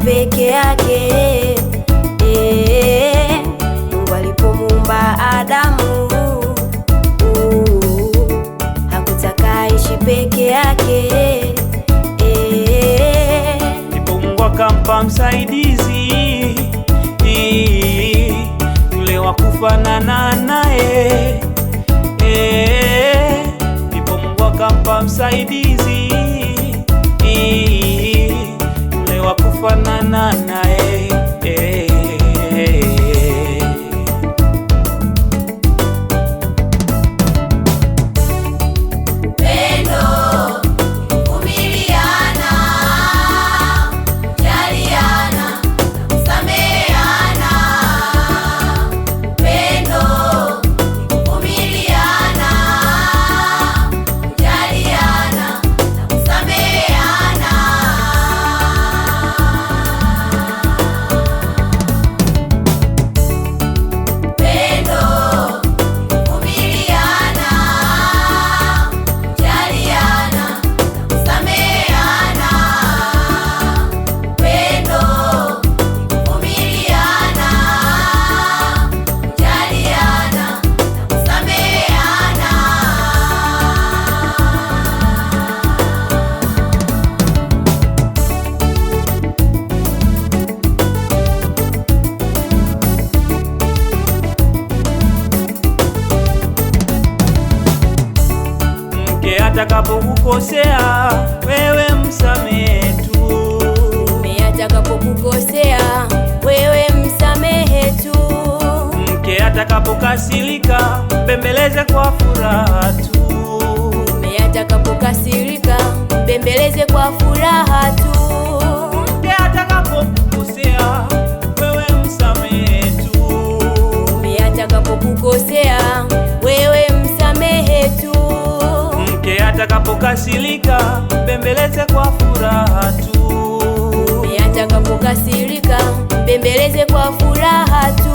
peke yake. Mungu alipomuumba Adamu hakutaka aishi peke yake. Ndipo Mungu akampa msaidizi yule wa kufanana naye. Ndipo Mungu akampa msaidizi yule wa kufanana naye. Atakapokukosea wewe msamehe tu. Mume atakapokukosea wewe msamehe tu. Mke atakapokasirika mbembeleze kwa furaha tu. Mume atakapokasirika mbembeleze kwa furaha tu. Mke atakapokukosea wewe msamehe tu. Mume atakapokukosea wewe msamehe tu. Mke atakapokasirika mbembeleze kwa furaha tu. Mume atakapokasirika mbembeleze kwa furaha tu.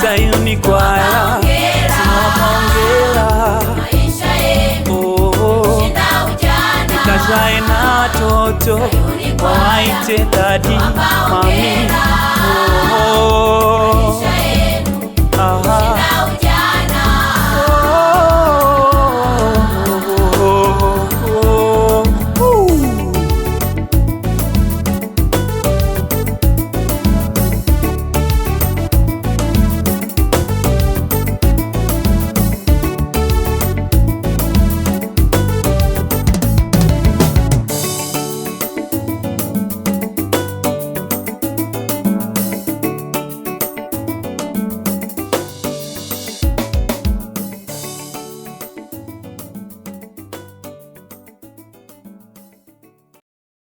Sayuni kwaya tunawapa hongera. Kazae na toto waite dadi mami.